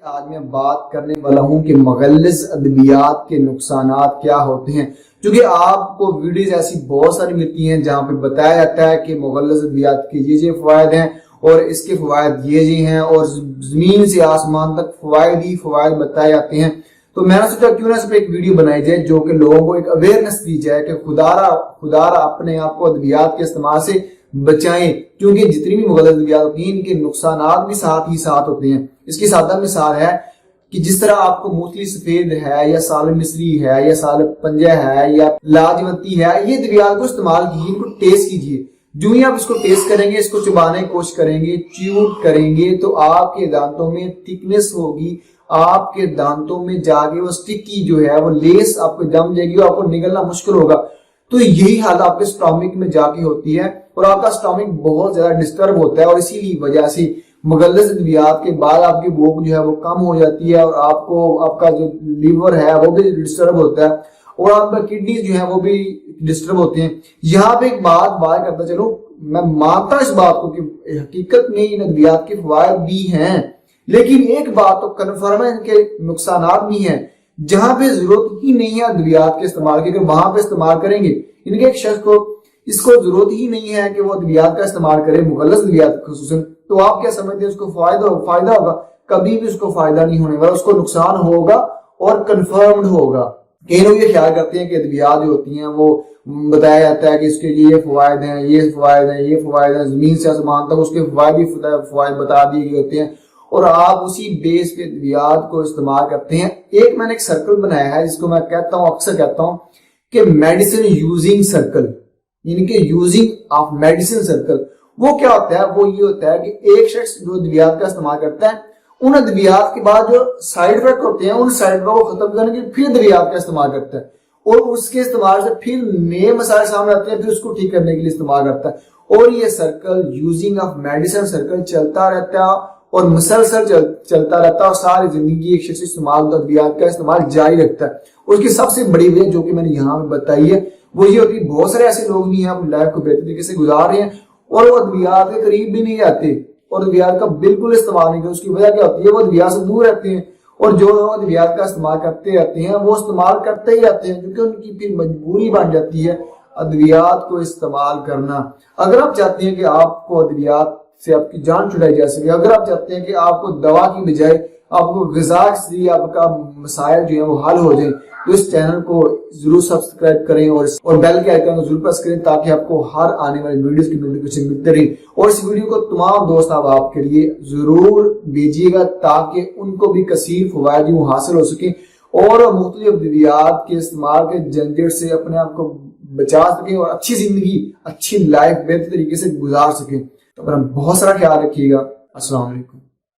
آج میں بات کرنے والا ہوں کہ مغلظ ادویات کے نقصانات کیا ہوتے ہیں، کیونکہ آپ کو ویڈیوز ایسی بہت ساری ملتی ہیں جہاں پہ بتایا جاتا ہے کہ مغلظ ادویات کے یہ فوائد ہیں اور اس کے فوائد یہ ہیں اور زمین سے آسمان تک فوائد ہی فوائد بتائے جاتے ہیں۔ تو میں نے سوچا کیوں نہ اس پہ ایک ویڈیو بنائی جائے جو کہ لوگوں کو ایک اویئرنس دی جائے کہ خدا را اپنے آپ کو ادویات کے استعمال سے بچائیں، کیونکہ جتنی بھی مغلظ ادویات ہوتی ہیں ان کے نقصانات بھی ساتھ ہی ساتھ ہوتے ہیں۔ اس کی سادہ مثال ہے کہ جس طرح آپ کو موسلی سفید ہے یا سال مصری ہے یا سال پنجہ ہے یا لاجونتی ہے، یہ ادویات کو استعمال کیجیے، ان کو ٹیسٹ کیجیے۔ جو ہی آپ اس کو ٹیسٹ کریں گے، اس کو چبانے کی کوشش کریں گے، چیوٹ کریں گے، تو آپ کے دانتوں میں تھکنس ہوگی، آپ کے دانتوں میں جا کے وہ سٹکی جو ہے وہ لیس آپ کو جم جائے گی اور آپ کو نگلنا مشکل ہوگا۔ تو یہی حالت آپ کے اسٹامک میں جا کے ہوتی ہے اور آپ کا اسٹامک بہت زیادہ ڈسٹرب ہوتا ہے، اور اسی لیے وجہ سے مغلظ ادویات کے بعد آپ کی بھوک جو ہے وہ کم ہو جاتی ہے اور آپ کا جو لیور ہے وہ بھی ڈسٹرب ہوتا ہے اور آپ کا کڈنیز جو ہے وہ بھی ڈسٹرب ہوتے ہیں۔ یہاں پہ ایک بات کرتا چلو، میں مانتا اس بات کو کہ حقیقت میں ان ادویات کے فوائد بھی ہیں، لیکن ایک بات تو کنفرم ہے، ان کے نقصانات بھی ہیں۔ جہاں پہ ضرورت ہی نہیں ہے ادویات کے استعمال کی، اگر وہاں پہ استعمال کریں گے، ان کے ایک شخص کو اس کو ضرورت ہی نہیں ہے کہ وہ ادویات کا استعمال کرے، مغلظ ادویات خصوصاً، تو آپ کیا سمجھتے ہیں اس کو فائدہ ہوگا؟ کبھی بھی اس کو فائدہ نہیں ہونے والا، اس کو نقصان ہوگا اور کنفرمڈ ہوگا۔ کئی لوگ یہ خیال کرتے ہیں کہ ادویات جو ہوتی ہیں وہ بتایا جاتا ہے کہ اس کے یہ فوائد ہیں، یہ فوائد ہیں، یہ فوائد ہیں، زمین سے آسمان تک اس کے فوائد بتا دیے گئے ہوتے ہیں اور آپ اسی بیس پہ ادویات کو استعمال کرتے ہیں۔ ایک میں نے ایک سرکل بنایا ہے جس کو میں کہتا ہوں، اکثر کہتا ہوں کہ میڈیسن یوزنگ سرکل، یعنی کہ یوزنگ آف میڈیسن سرکل۔ وہ کیا ہوتا ہے؟ وہ یہ ہوتا ہے کہ ایک شخص جو ادویات کا استعمال کرتا ہے، ان ادویات کے بعد جو سائیڈ افیکٹ ہوتے ہیں ان سائیڈ افیکٹ کو ختم کرنے کے لیے پھر ادویات کا استعمال کرتا ہے اور اس کے استعمال سے پھر نئے مسائل سامنے آتے ہیں، پھر اس کو ٹھیک کرنے کے لیے استعمال کرتا ہے، اور یہ circle using of medicine circle چلتا رہتا ہے اور مسلسل چلتا رہتا ہے اور ساری زندگی ایک شخص ادویات کا استعمال جاری رکھتا ہے۔ اور اس کی سب سے بڑی وجہ جو کہ میں نے یہاں بتائی ہے وہ یہ ہوتی ہے، بہت سارے ایسے لوگ بھی ہیں اپنی لائف کو بہتر طریقے سے گزار رہے ہیں اور وہ ادویات کے قریب بھی نہیں جاتے اور ادویات کا بالکل استعمال نہیں کرتے۔ اس کی وجہ کیا ہوتی ہے؟ وہ ادویات سے دور رہتے ہیں، اور جو لوگ ادویات کا استعمال کرتے رہتے ہیں وہ استعمال کرتے ہی رہتے ہیں، کیونکہ ان کی پھر مجبوری بن جاتی ہے ادویات کو استعمال کرنا۔ اگر آپ چاہتے ہیں کہ آپ کو ادویات سے آپ کی جان چھڑائی جا سکے، اگر آپ چاہتے ہیں کہ آپ کو دوا کی بجائے آپ کو غذا سے آپ کا مسائل جو ہیں وہ حل ہو جائیں، تو اس چینل کو ضرور سبسکرائب کریں اور بیل کے آئیکن کو ضرور پریس کریں تاکہ آپ کو ہر آنے والی ویڈیوز کی نوٹیفیکیشن ملتی رہے، اور اس ویڈیو کو تمام دوست آپ کے لیے ضرور بھیجیے گا تاکہ ان کو بھی کثیر فوائد یوں حاصل ہو سکیں اور مختلف ادویات کے استعمال کے جھنجٹ سے اپنے آپ کو بچا سکیں اور اچھی زندگی، اچھی لائف بہتر طریقے سے گزار سکیں۔ تو اپنا بہت سارا خیال رکھیے گا۔ السلام علیکم۔